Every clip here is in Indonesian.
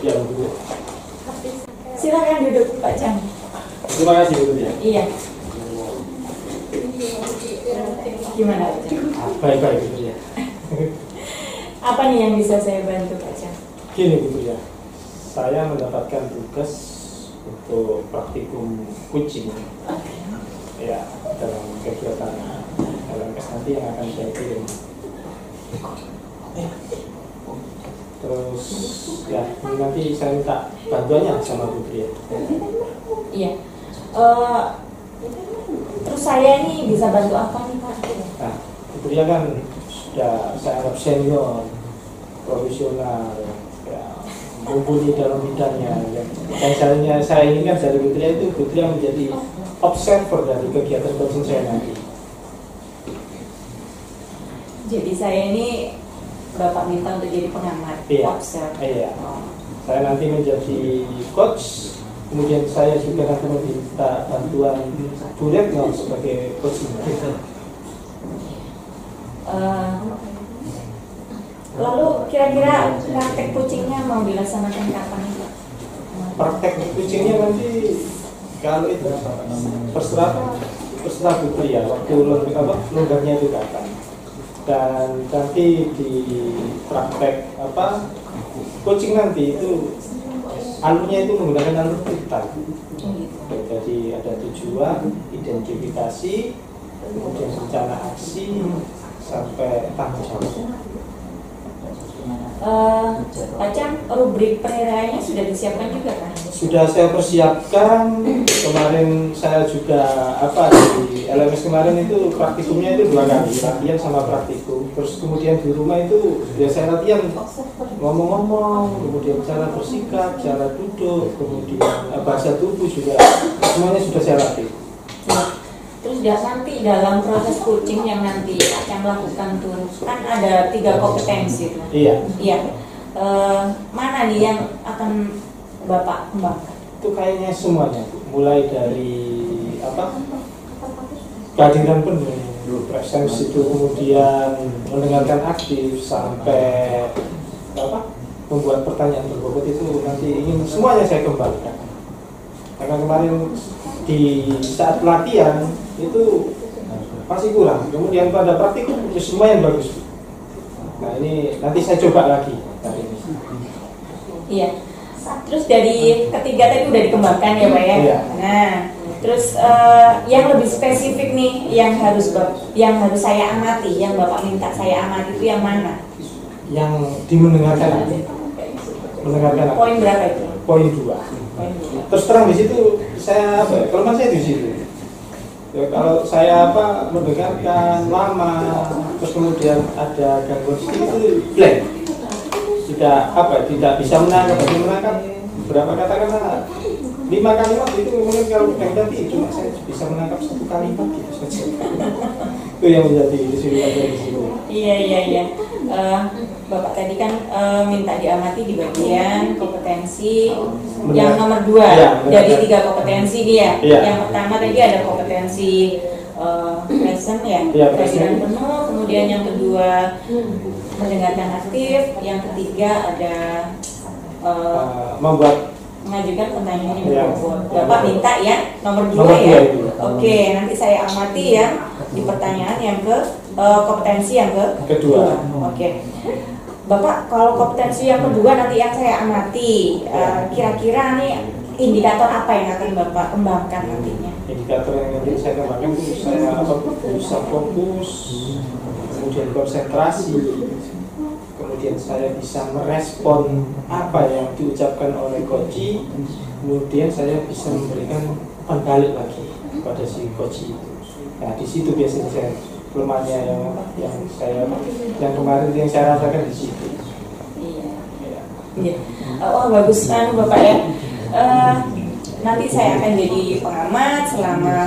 Ya, Bu. Silakan duduk Pak Cang. Terima kasih Bu ya. Iya. Gimana Pak Cang? Baik-baik Bu ya. Apa nih yang bisa saya bantu Pak Cang? Gini Bu ya. Saya mendapatkan tugas untuk praktikum kucing. Ya, dalam kegiatan LMS nanti yang akan saya kirim. Terus ya nanti saya minta bantuannya sama Putri ya. Iya. Terus saya ini bisa bantu apa nih Pak? Nah, Putri kan sudah saya anggap senior, profesional, ya, mumpuni dalam bidangnya. Ya. Dan saya inginkan dari Putri itu Putri yang menjadi observer dari kegiatan coaching saya nanti. Jadi saya ini Bapak minta untuk jadi pengamat, Iya. observer. Iya. Saya nanti menjadi coach, kemudian saya juga nanti meminta bantuan Bu Retno sebagai coaching. Lalu kira-kira praktek kucingnya mau dilaksanakan kapan Pak? Praktek kucingnya nanti kalau itu terserah Putri ya, waktu longgarnya itu kapan. Dan nanti di praktek coaching nanti itu alurnya itu menggunakan alur kita. Jadi ada tujuan, identifikasi, kemudian rencana aksi sampai tanggung jawab. Pak Cang, rubrik penilaiannya sudah disiapkan juga kan? Sudah saya persiapkan. Kemarin saya juga di LMS kemarin itu praktikumnya itu 2 kali, latihan sama praktikum. Terus kemudian di rumah itu ya saya latihan ngomong-ngomong, kemudian cara bersikap, cara duduk, kemudian bahasa tubuh juga semuanya sudah saya latih. Terus nanti dalam proses coaching yang nanti akan melakukan tuh kan ada 3 kompetensi tuh. Iya. Iya. Mana nih yang akan Bapak kembangkan? Itu kayaknya semuanya, mulai dari kehadiran penuh, presence itu, kemudian mendengarkan aktif sampai membuat pertanyaan berbobot itu nanti ingin semuanya saya kembangkan. Karena kemarin di saat pelatihan itu masih kurang, kemudian pada praktikum semua yang bagus. Nah ini nanti saya coba lagi hari ini. Iya. Terus dari ketiga tadi udah dikembangkan ya Pak ya. Iya. Nah, terus yang lebih spesifik nih yang harus saya amati, yang Bapak minta saya amati itu yang mana? Yang mendengarkan Poin berapa itu? Poin 2. Terus terang di situ saya kelemahan saya di situ. Ya, kalau saya mendengarkan lama, terus kemudian ada gangguan sedikit itu blank. Tidak bisa menangkap berapa kata-kata 5 kalimat itu mungkin kalau yang tadi cuma saya bisa menangkap 1 kalimat gitu saja. Itu yang menjadi kesulitan dari sini. Iya. Bapak tadi kan minta diamati di bagian kompetensi yang nomor 2 ya, dari 3 kompetensi dia. Ya. Yang pertama tadi ada kompetensi present ya, kehadiran penuh. Kemudian yang kedua mendengarkan aktif. Yang ketiga ada mengajukan pertanyaan yang berbobot. Bapak minta ya nomor 2 ya. Oke, nanti saya amati ya di pertanyaan yang kompetensi yang kedua. Oke. Bapak, kalau kompetensi yang kedua nanti yang saya amati, kira-kira nih indikator apa yang akan Bapak kembangkan nantinya? Indikator yang nanti saya kembangkan itu saya bisa fokus, kemudian konsentrasi, kemudian saya bisa merespon apa yang diucapkan oleh coach, kemudian saya bisa memberikan umpan balik lagi kepada si coach itu. Nah di situ biasanya saya kelemahannya yang kemarin yang saya rasakan di situ. Iya. Oh bagus kan Bapak ya. Nanti saya akan jadi pengamat selama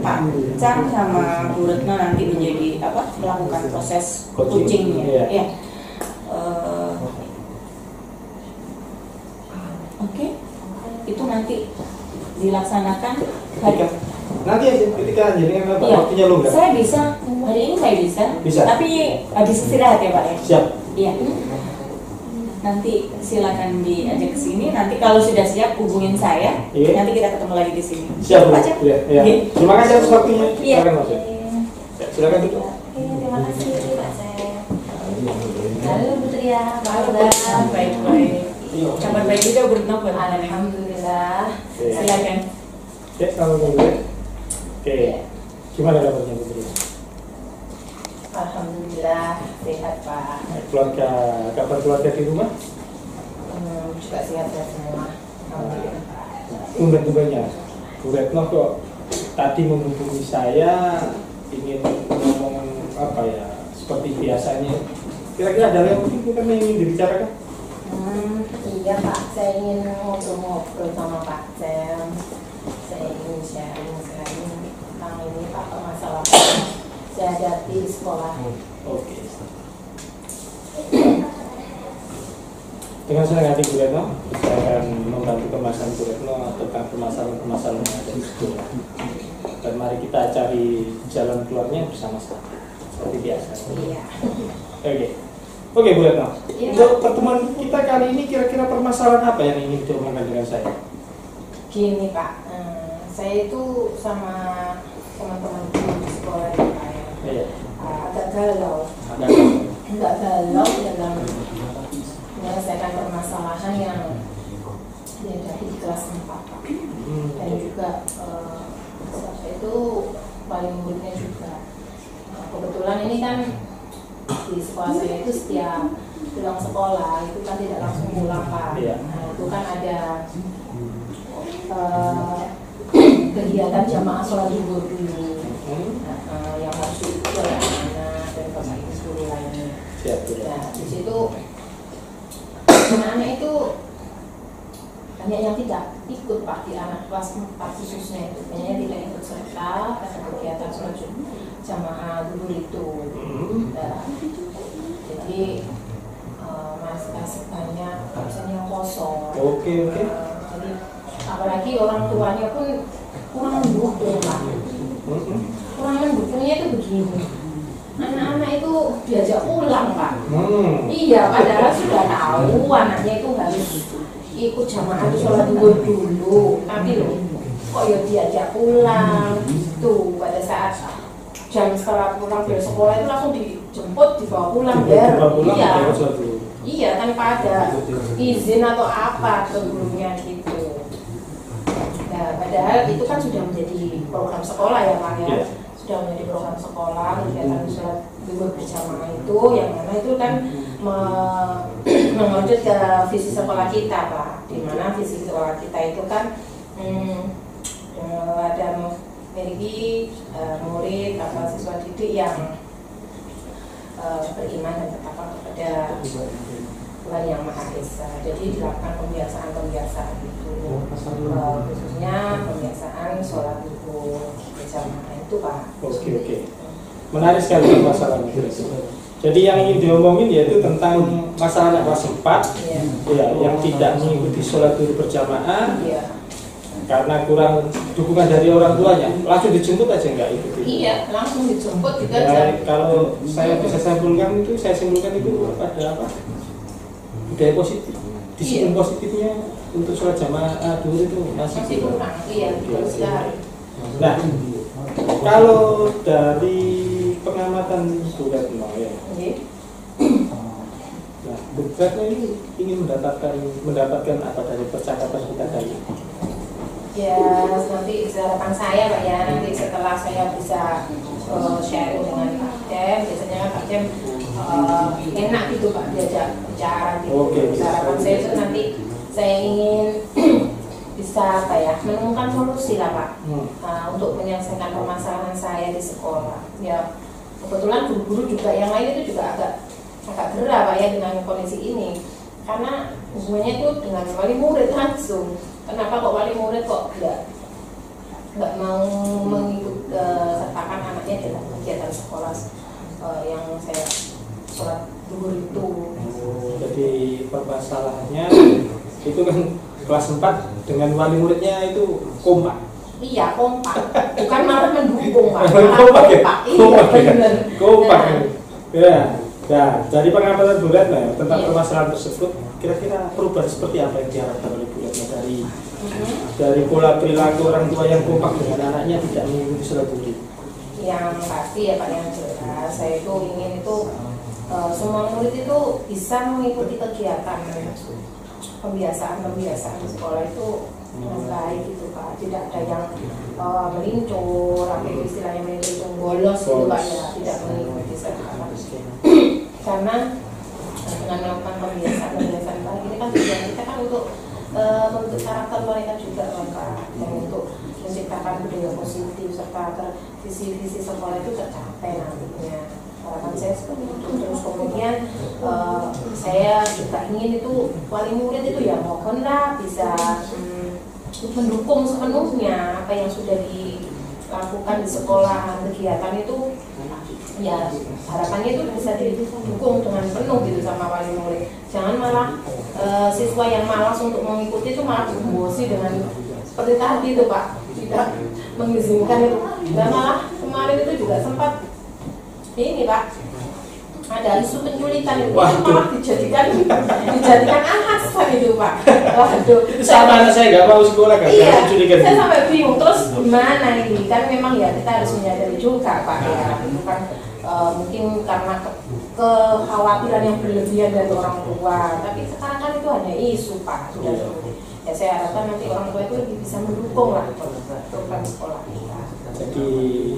Pak Cang sama Bu Retno nanti menjadi melakukan proses coachingnya. Ya. Oke. Itu nanti dilaksanakan hari. Nanti ketika jadi waktunya lu nggak? Saya bisa hari ini saya bisa. Tapi habis istirahat ya Pak ya. Siap. Iya. nanti silakan diajak ke sini. Nanti kalau sudah siap hubungin saya. Nanti kita ketemu lagi di sini. Siap, Pak. Ya. Terima kasih atas waktunya. Iya. Silakan duduk. Terima kasih Pak saya. Halo Putri ya. Halo, baik-baik. Kabar baik juga Bu Retno. Alhamdulillah. Silakan. Ya, selamat pagi. Oke. Gimana kabarnya Putri? Alhamdulillah sehat Pak. Keluarga, kabar keluarga di rumah? Juga sehat-sehat semua. Alhamdulillah. Tumben-tumbennya Bu Retno kok tadi menghubungi saya ingin ngomong apa ya seperti biasanya. Kira-kira ada yang mungkin kita ingin dibicarakan? Iya Pak, saya ingin ngobrol-ngobrol sama Pak Cem. Saya ingin sharing tentang ini Pak, permasalahan saya hadapi di sekolah. Oke. Dengan senang hati Bu Retno, saya akan membantu kemasan Bu Retno tentang permasalahan-permasalahan yang ada di sekolah. Dan mari kita cari jalan keluarnya bersama-sama seperti biasa. Iya. Oke Bu Retno. Iya. Untuk pertemuan kita kali ini kira-kira permasalahan apa yang ingin diomongkan dengan saya? Gini Pak, saya itu sama teman-teman di sekolah itu Pak ya. Iya. Agak galau. Enggak galau dalam menyelesaikan permasalahan yang dihadapi di kelas 4 Pak. Dan juga itu paling muridnya juga. Kebetulan ini kan di sekolah saya itu setiap pulang sekolah itu kan tidak langsung pulang Pak. Nah, itu kan ada kegiatan jamaah sholat zuhur dulu yang harus diikuti oleh anak-anak dan bapak ibu guru lainnya. Nah, di situ anak-anak itu banyak yang tidak ikut Pak, di anak kelas 4 khususnya itu banyak yang tidak ikut serta pada kegiatan sholat jamaah zuhur itu. Nah, jadi masih banyak absen yang kosong. Oke. Jadi apalagi orang tuanya pun kurang mendukung Pak. Kurang mendukungnya itu begini, anak-anak itu diajak pulang Pak. Iya, padahal sudah tahu anaknya itu harus ikut jamaah sholat zuhur dulu, tapi loh kok ya diajak pulang gitu. Pada saat jam setelah pulang dari sekolah itu langsung dijemput, dibawa pulang ya. Iya, tanpa ada izin atau apa sebelumnya gitu. Nah, padahal itu kan sudah menjadi program sekolah ya Pak ya. Sudah menjadi program sekolah, kegiatan sholat zuhur berjamaah itu yang mana itu kan mengerucut ke visi sekolah kita Pak. Di mana visi sekolah kita itu kan ada memiliki murid atau siswa didik yang beriman dan bertakwa kepada Tuhan Yang Maha Esa. Jadi dilakukan pembiasaan itu, khususnya pembiasaan sholat zuhur berjamaah itu Pak. Oke. Menarik sekali masalahnya. Jadi yang ingin diomongin yaitu tentang masalah anak kelas 4 yang tidak mengikuti sholat zuhur berjamaah. Karena kurang dukungan dari orang tuanya, langsung dijemput aja nggak ikut itu? Iya, langsung dijemput juga. Kalau saya bisa simpulkan itu pada apa? Budaya positif, disiplin positifnya untuk sholat jamaah dulu itu masih kurang. Iya, betul sekali. Nah, kalau dari pengamatan Bu Retno ya. Nah, Bu Retno ini ingin mendapatkan apa dari percakapan kita tadi? Ya, nanti harapan saya Pak ya, nanti setelah saya bisa sharing dengan Pak Cem, biasanya kan Pak Cem enak gitu Pak diajak bicara gitu. Harapan saya itu nanti saya ingin bisa apa ya, menemukan solusi lah Pak untuk menyelesaikan permasalahan saya di sekolah. Ya, kebetulan guru-guru juga yang lain itu juga agak gerah Pak ya dengan kondisi ini, karena hubungannya itu dengan wali murid langsung. Kenapa kok wali murid kok nggak mau mengikut sertakan anaknya dalam kegiatan sekolah yang saya sholat zuhur itu? Jadi permasalahannya itu kan kelas 4 dengan wali muridnya itu kompak. Iya, kompak. Bukan malah mendukung Pak. Kompak ya? Iya, benar. Kompak. Ya. Nah, dari pengamatan Bu Retno tentang permasalahan tersebut, kira-kira perubahan seperti apa yang diharapkan oleh Bu Retno dari pola perilaku orang tua yang kompak dengan anaknya tidak mengikuti sholat Zuhur? Yang pasti ya Pak, yang jelas saya itu ingin itu semua murid itu bisa mengikuti kegiatan pembiasaan di sekolah itu dengan baik gitu Pak. Tidak ada yang melincur, apa itu istilahnya melincur, bolos gitu Pak ya, tidak mengikuti karena dengan melakukan pembiasaan baik ini kan tujuan kita kan untuk membentuk karakter mereka juga kan Pak, dan untuk menciptakan budaya positif serta visi sekolah itu tercapai nantinya. Harapan saya seperti itu. Terus kemudian saya juga ingin itu wali murid itu ya mohonlah bisa mendukung sepenuhnya apa yang sudah dilakukan di sekolah, kegiatan itu ya harapannya itu bisa didukung dengan penuh gitu sama wali murid. Jangan malah siswa yang malas untuk mengikuti itu malah bosi dengan seperti tadi itu Pak, tidak mengizinkan itu. Dan malah kemarin itu juga sempat ini Pak, ada isu penculikan itu malah dijadikan alasan itu Pak. Waduh, sama anak saya nggak mau sekolah kan? Iya, saya sampai bingung. Terus gimana ini? Kan memang ya kita harus menyadari juga Pak ya, bukan mungkin karena kekhawatiran yang berlebihan dari orang tua. Tapi sekarang kan itu hanya isu Pak, sudah ya saya harapkan nanti orang tua itu lebih bisa mendukung lah program sekolah kita. Jadi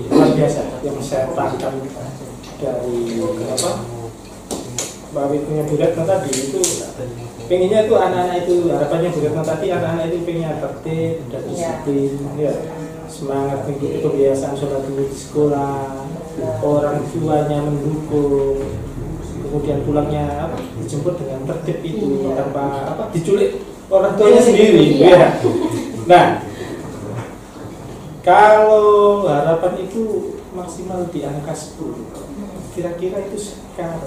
luar biasa yang saya tangkap dari apa Mbak Witnya Bu Retno tadi itu pengennya itu anak-anak itu harapannya Bu Retno tadi anak-anak itu pengennya tertib dan disiplin ya, semangat mengikuti kebiasaan sholat di sekolah, orang tuanya mendukung, kemudian pulangnya dijemput dengan tertib itu tanpa diculik orang tuanya sendiri ya. Nah, kalau harapan itu maksimal di angka 10, kira-kira itu sekarang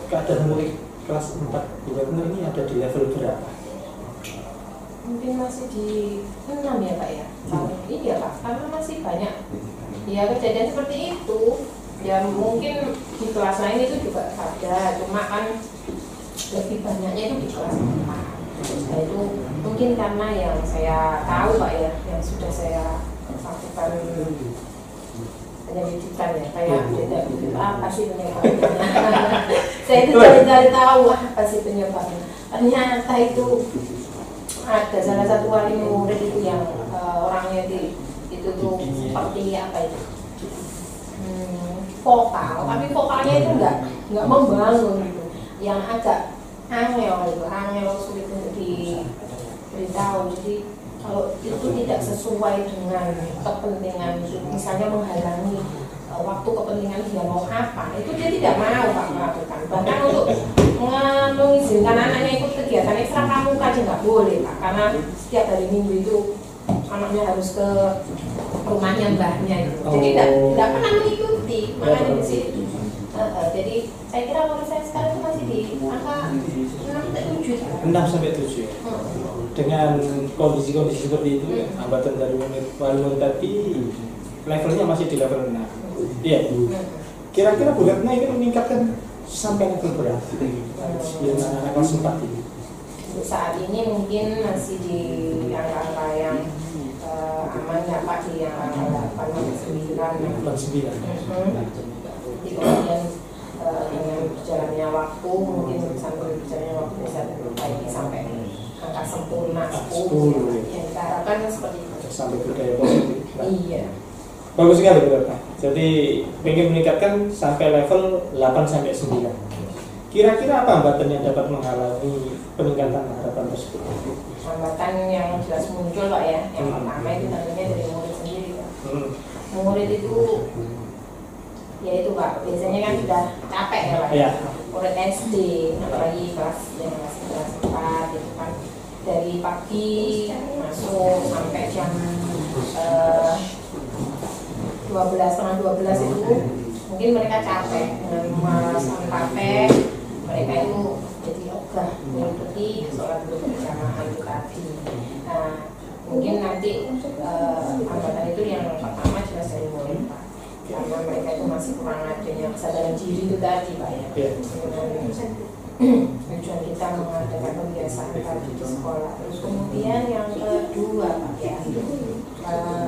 keadaan murid kelas 4 Bu Retno ini ada di level berapa? Mungkin masih di 6 ya Pak ya. Iya Pak, karena masih banyak ya kejadian seperti itu. Ya mungkin di kelas lain itu juga ada, cuma kan lebih banyaknya itu di kelas 4. Nah itu mungkin karena yang saya tahu Pak ya, yang sudah saya lakukan penyelidikan ya, kayak apa sih penyebabnya. Saya itu cari tahu apa sih penyebabnya. Ternyata itu ada salah satu wali murid itu yang orangnya itu tuh seperti apa itu vokal, tapi vokalnya itu nggak membangun gitu, yang agak angel sulit untuk diberitahu. Jadi kalau itu tidak sesuai dengan kepentingan, misalnya menghalangi waktu kepentingan dia mau apa, itu dia tidak mau Pak melakukan. Bahkan untuk mengizinkan anaknya ikut kegiatan ekstra pramuka aja nggak boleh Pak, karena setiap hari Minggu itu anaknya harus ke rumahnya mbahnya itu. Jadi tidak pernah mengikuti, makanya di situ. Jadi saya kira menurut saya sekarang itu masih di angka 6-7 dengan kondisi-kondisi seperti itu, hambatan dari wali murid tadi levelnya masih di level 6. Iya. Kira-kira Bu Retno ini meningkatkan sampai level berapa? Yang anak-anak kelas 4 ini. Untuk saat ini mungkin masih di angka-angka yang aman ya Pak, di angka 8-9. Kemudian dengan berjalannya waktu, mungkin sambil berjalannya waktu bisa diperbaiki sampai angka sempurna 10. Yang kita harapkan seperti itu. Sampai budaya positif. Iya. Bagus sekali Bu Retno. Jadi ingin meningkatkan sampai level 8-9. Kira-kira apa hambatan yang dapat menghalangi peningkatan harapan tersebut? Hambatan yang jelas muncul Pak ya. Yang pertama itu tentunya dari murid sendiri Pak. Murid itu ya itu Pak, biasanya kan sudah capek ya Pak. Ya. Murid SD, apalagi kelas 4 itu kan dari pagi masuk sampai jam 12 itu mungkin mereka capek dengan malasan capek, mereka itu jadi ogah mengikuti sholat berjamaah itu tadi. Nah mungkin nanti hambatan itu yang pertama jelas dari murid Pak. karena mereka itu masih kurang adanya kesadaran diri itu tadi Pak ya. Tujuan kita mengadakan kebiasaan tadi di sekolah. Terus kemudian yang kedua Pak ya,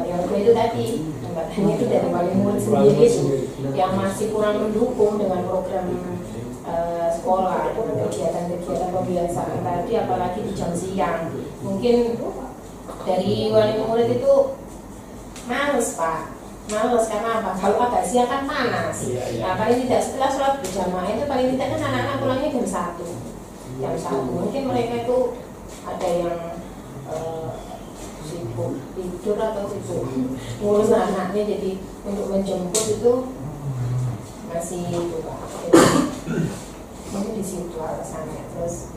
yang kedua itu tadi hambatannya itu dari wali murid sendiri itu yang masih kurang mendukung dengan program sekolah dengan kegiatan-kegiatan pembiasaan tadi, apalagi di jam siang. Mungkin dari wali murid itu males Pak, males karena apa? Kalau agak siang kan panas. Nah, paling tidak setelah sholat berjamaah itu paling tidak kan anak-anak pulangnya jam 1. Jam 1 mungkin mereka itu ada yang sibuk tidur atau sibuk ngurus anaknya, jadi untuk menjemput itu masih itu Pak. Jadi, mungkin di situ alasannya. Terus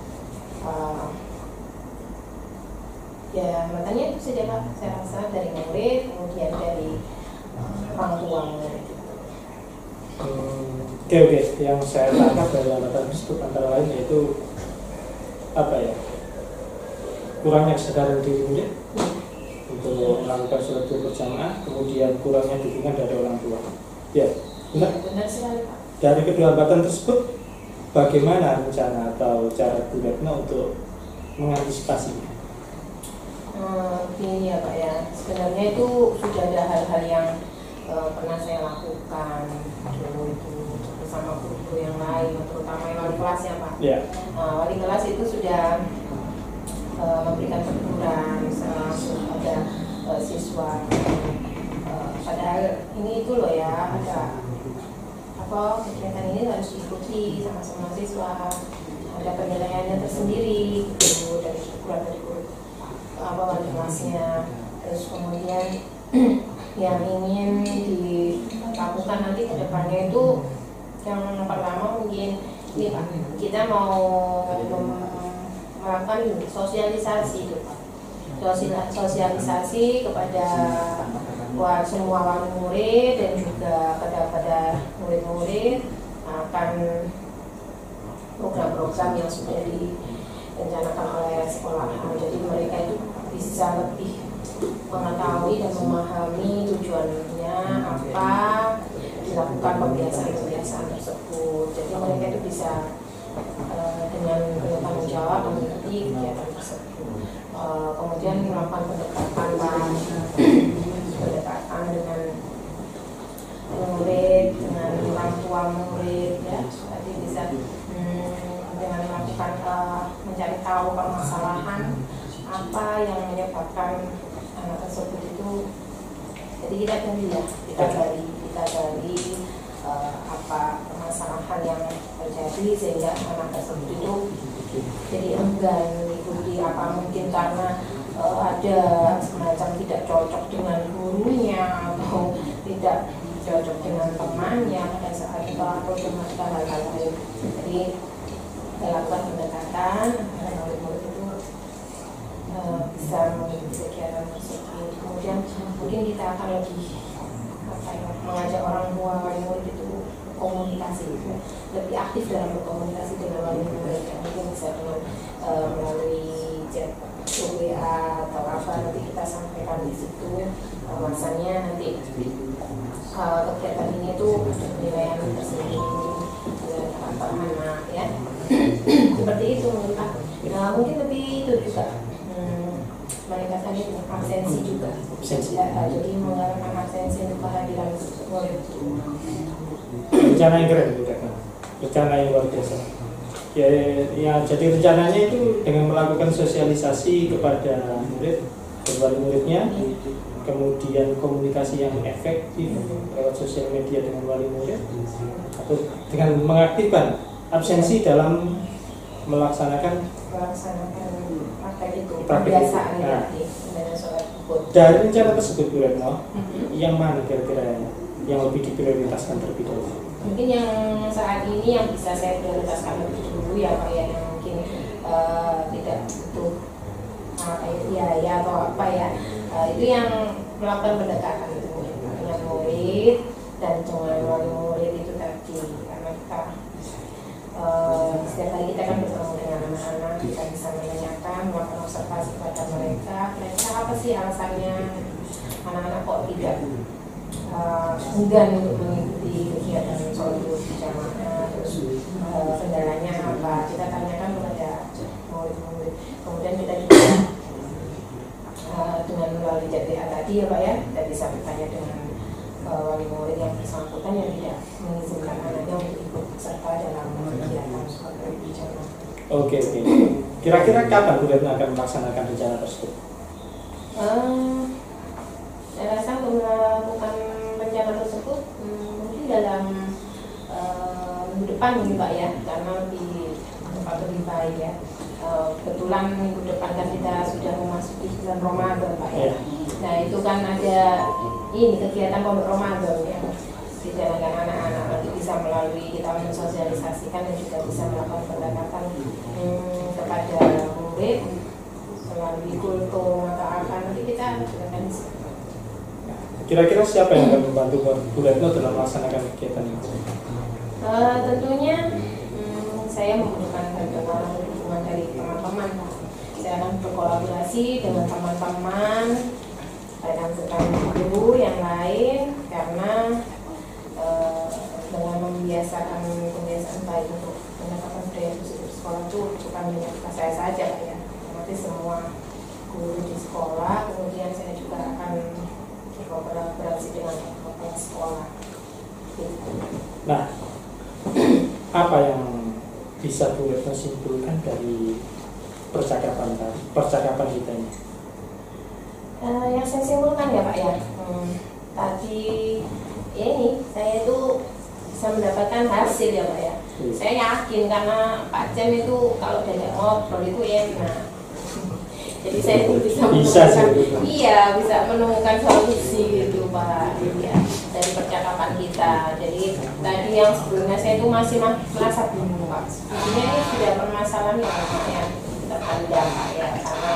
ya makanya itu saja Pak, saya rasa dari murid kemudian dari orang tua murid. Oke, yang saya tangkap dari hambatan tersebut antara lain yaitu apa ya, kurangnya kesadaran diri murid untuk melakukan sholat berjamaah, kemudian kurangnya dukungan dari orang tua. Ya, benar sekali Pak. Dari kedua hambatan tersebut, bagaimana rencana atau cara Bu Retno untuk mengantisipasinya? Begini ya Pak ya, sebenarnya itu sudah ada hal-hal yang pernah saya lakukan dulu itu bersama guru yang lain, terutama yang wali kelas ya Pak. Wali kelas itu sudah memberikan teguran ada siswa, padahal ini itu loh ya, ada apa kegiatan ini harus diikuti sama semua siswa, ada penilaiannya tersendiri gitu, dari ukuran dari guru apa wali kelasnya. Terus kemudian yang ingin dilakukan nanti ke depannya itu yang pertama mungkin ini Pak, kita mau melakukan sosialisasi gitu Pak, sosialisasi kepada semua wali murid dan juga pada murid-murid akan program-program yang sudah direncanakan oleh sekolah. Jadi mereka itu bisa lebih mengetahui dan memahami tujuannya apa dilakukan pembiasaan-pembiasaan tersebut. Jadi mereka itu bisa dengan tanggung jawab mengikuti kegiatan tersebut. Kemudian melakukan pendekatan dengan murid, dengan orang tua murid ya, tadi bisa dengan melakukan mencari tahu permasalahan apa yang menyebabkan anak tersebut itu. Jadi kita gali apa permasalahan yang terjadi sehingga anak tersebut itu jadi enggan mengikuti, apa mungkin karena ada semacam tidak cocok dengan gurunya atau tidak cocok dengan temannya pada saat itu atau dengan hal-hal lain. Jadi dilakukan pendekatan agar murid-murid itu bisa mengikuti kegiatan tersebut. Kemudian mungkin kita akan lebih mengajak orang tua wali murid itu komunikasi, lebih aktif dalam berkomunikasi dengan wali murid. Mungkin bisa dengan melalui chat WA atau apa, nanti kita sampaikan di situ masanya nanti kegiatan ini tuh penilaian tersendiri dengan anak-anak ya. Seperti itu mungkin Pak. Mungkin lebih itu juga meningkatkan absensi juga. Jadi menggunakan absensi untuk kehadiran murid. Rencana yang keren Bu Retno, rencana yang luar biasa. Ya, jadi rencananya itu dengan melakukan sosialisasi kepada murid, kepada muridnya, kemudian komunikasi yang efektif lewat sosial media dengan wali murid, atau dengan mengaktifkan absensi dalam melaksanakan praktek itu, kebiasaan dari rencana tersebut Bu Retno, yang mana kira-kira yang lebih diprioritaskan terlebih dahulu? Mungkin yang saat ini yang bisa saya prioritaskan lebih dulu ya Pak ya, yang mungkin tidak butuh biaya atau apa ya, itu yang melakukan pendekatan itu dengan murid dan dengan wali murid itu tadi, karena kita setiap hari kita kan bertemu dengan anak-anak, kita bisa menanyakan, melakukan observasi kepada mereka, kira-kira apa sih alasannya anak-anak kok tidak enggan untuk mengikuti kegiatan sholat berjamaah. Terus kendalanya apa? Kita tanyakan kepada murid-murid. Kemudian kita juga dengan melalui chat WA tadi ya Pak ya, kita bisa bertanya dengan wali murid yang bersangkutan yang tidak mengizinkan anaknya untuk ikut serta dalam kegiatan sholat berjamaah. Oke. Kira-kira kapan Bu Retno akan melaksanakan rencana tersebut? Saya rasa untuk melakukan rencana tersebut mungkin dalam minggu depan nih Pak ya, karena lebih baik ya. Kebetulan minggu depan kan kita sudah memasuki bulan Ramadan Pak ya. Nah itu kan ada ini kegiatan pondok Ramadan ya, dijalankan anak-anak nanti bisa melalui kita mensosialisasikan dan juga bisa melakukan pendekatan kepada murid melalui kultum atau apa, nanti kita akan bisa. Kira-kira siapa yang akan membantu Bu Retno dalam melaksanakan kegiatan ini? Tentunya saya membutuhkan bantuan dukungan dari teman-teman. Saya akan berkolaborasi dengan teman-teman rekan-rekan guru yang lain, karena dengan kebiasaan baik untuk menetapkan budaya positif sekolah itu bukan hanya saya saja ya, nanti semua guru di sekolah. Kemudian saya juga akan berkolaborasi dengan kepala sekolah. Nah, apa yang bisa Bu Retno simpulkan dari percakapan kita ini? Yang saya simpulkan ya Pak ya, tadi ini saya itu bisa mendapatkan hasil ya Pak ya. Saya yakin karena Pak Cem itu kalau diajak ngobrol itu enak. Jadi saya itu bisa menemukan solusi gitu Pak ya, dari percakapan kita. Jadi tadi yang sebelumnya saya itu masih merasa bingung Pak. Sebenarnya ini sudah permasalahan yang terpandang Pak ya, karena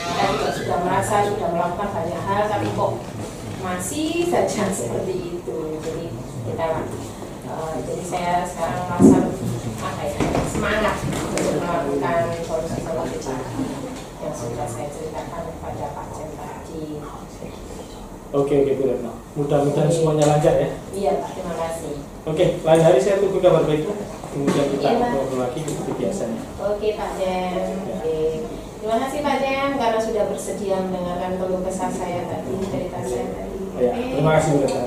kita juga sudah merasa sudah melakukan banyak hal, tapi kok masih saja seperti itu. Jadi jadi saya sekarang merasa semangat untuk melakukan solusi-solusi yang sudah saya ceritakan kepada Pak Cem tadi. Oke Bu Retno, mudah-mudahan semuanya lancar ya. Iya Pak, terima kasih. Oke, lain hari saya tunggu kabar baiknya, kemudian kita ngobrol lagi seperti biasanya. Oke Pak Cem. Terima kasih Pak Cem karena sudah bersedia mendengarkan keluh kesah saya tadi, cerita saya tadi. Ya, terima kasih Bu Retno.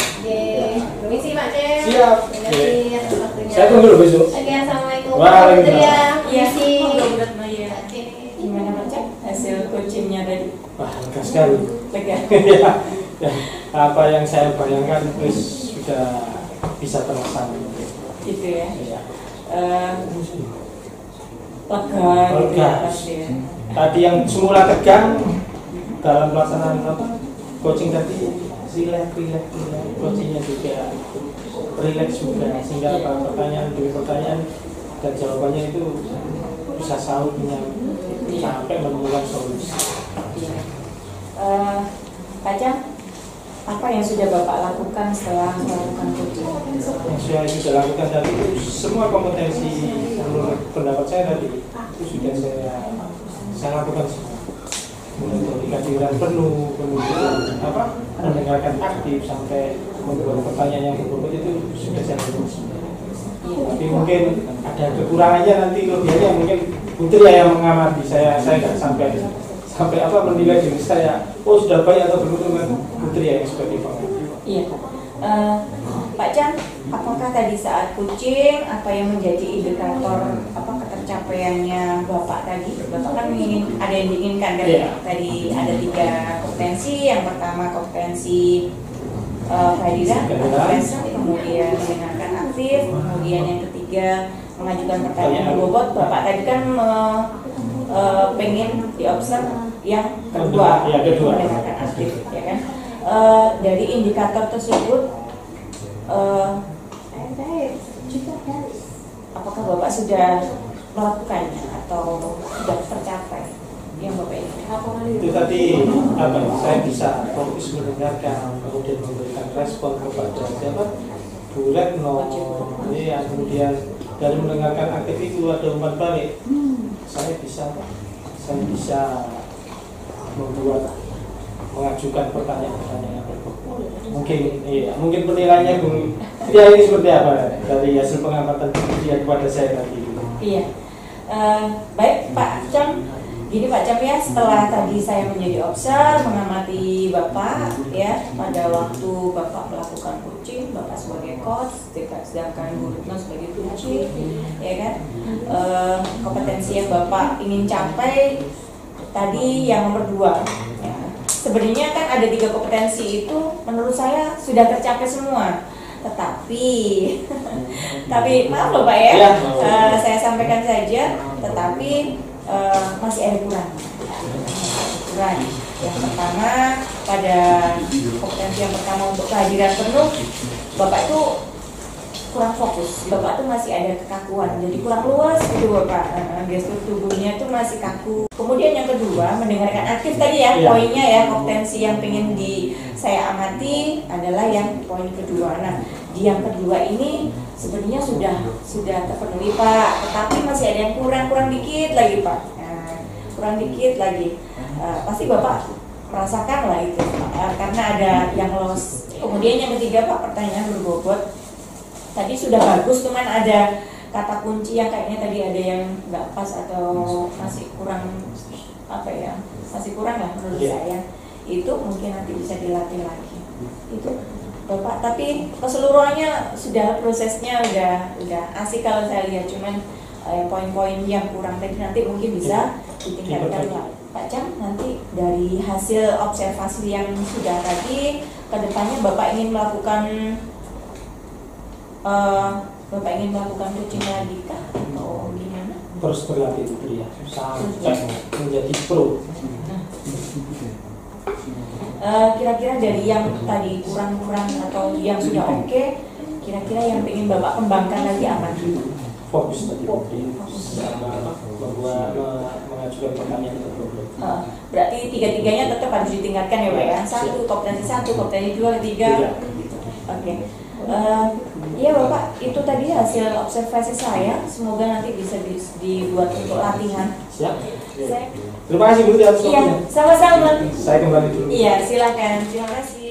Permisi Pak Cem. Siap. Terima kasih atas waktunya. Saya tunggu dulu besok. Oke, assalamualaikum. Waalaikumsalam. Permisi. Gimana Pak Cem hasil coachingnya tadi? Wah, lega sekali. Lega. Ya, apa yang saya bayangkan sudah bisa terlaksana. Gitu ya. Iya. Lega gitu ya pasti ya. Tadi yang semula tegang dalam pelaksanaan coaching tadi, relax. Coachingnya juga relax juga, sehingga pertanyaan demi pertanyaan dan jawabannya itu bisa sahutnya sampai menemukan solusi. Pak Cem, apa yang sudah Bapak lakukan setelah melakukan coaching? Yang saya sudah lakukan tadi itu semua kompetensi menurut pendapat saya tadi itu sudah saya lakukan semua. Mulai dari kehadiran penuh, kemudian mendengarkan aktif sampai membuat pertanyaan yang berbobot itu sudah saya lakukan semua. Tapi mungkin ada kekurangannya, nanti kelebihannya mungkin Putri yang mengamati. Saya nggak sampai menilai diri saya. Oh sudah baik atau belum, dengan Putri yang sebagai pengamat. Iya Pak Cem, apakah tadi saat coaching apa yang menjadi indikator ketercapaiannya Bapak tadi? Bapak kan ada yang diinginkan kan? Tadi ada 3 kompetensi. Yang pertama kompetensi kehadiran, kemudian mendengarkan aktif, kemudian yang ketiga mengajukan pertanyaan berbobot. Bapak tadi kan pengen diobserv yang kedua, mendengarkan aktif, ya kan? Dari indikator tersebut, apakah Bapak sudah melakukannya atau sudah tercapai yang Bapak ingin? Itu tadi saya bisa fokus mendengarkan, kemudian memberikan respon kepada siapa? Bu Retno. Kemudian dari mendengarkan aktif itu ada umpan balik. Saya bisa mengajukan pertanyaan-pertanyaan yang berbobot. Mungkin penilaiannya Bung Tia ini seperti apa dari hasil pengamatan dia kepada saya tadi? Iya. Baik Pak Cam, gini Pak Cam ya, setelah tadi saya menjadi obser mengamati Bapak ya, pada waktu Bapak melakukan coaching, Bapak sebagai coach, sedangkan Bu Retno sebagai coaching, ya kan, kompetensi yang Bapak ingin capai tadi yang nomor 2 ya. Sebenarnya kan ada 3 kompetensi itu menurut saya sudah tercapai semua. Tetapi maaf loh Pak ya, saya sampaikan saja, tetapi masih ada kurang. Yang pertama, pada kompetensi yang pertama untuk kehadiran penuh, Bapak itu kurang fokus, Bapak tuh masih ada kekakuan, jadi kurang luas gitu Bapak, gestur tubuhnya tuh masih kaku. Kemudian yang kedua, mendengarkan aktif tadi ya, poinnya ya, kompetensi yang pengen saya amati adalah yang poin kedua. Nah, di yang kedua ini sebenarnya sudah terpenuhi Pak, tetapi masih ada yang kurang dikit lagi Pak, kurang dikit lagi. Pasti Bapak merasakan lah itu, karena ada yang lost. Kemudian yang ketiga Pak, pertanyaan berbobot. Tadi sudah bagus, cuman ada kata kunci yang kayaknya tadi ada yang nggak pas atau masih kurang masih kurang lah menurut saya. Itu mungkin nanti bisa dilatih lagi. Itu Bapak, tapi keseluruhannya sudah prosesnya udah asik kalau saya lihat, cuman poin-poin yang kurang tadi nanti mungkin bisa ditingkatkan lagi. Pak Cam, nanti dari hasil observasi yang sudah tadi, kedepannya Bapak ingin melakukan coaching lagi kah atau gimana? Terus berlatih itu ya, sampai menjadi pro. Kira-kira dari yang tadi kurang-kurang atau yang sudah oke, kira-kira yang ingin Bapak kembangkan lagi apa? Fokus tadi. Bahwa mengajukan pertanyaan tertutup. Berarti tiga-tiganya tetap harus ditingkatkan ya Pak ya? Kompetensi 2, kompetensi 3. Oke. Iya Bapak, itu tadi hasil observasi saya. Semoga nanti bisa dibuat untuk latihan. Siap. Terima kasih Bu. Iya, sama-sama. Saya kembali dulu. Iya, silakan. Terima kasih.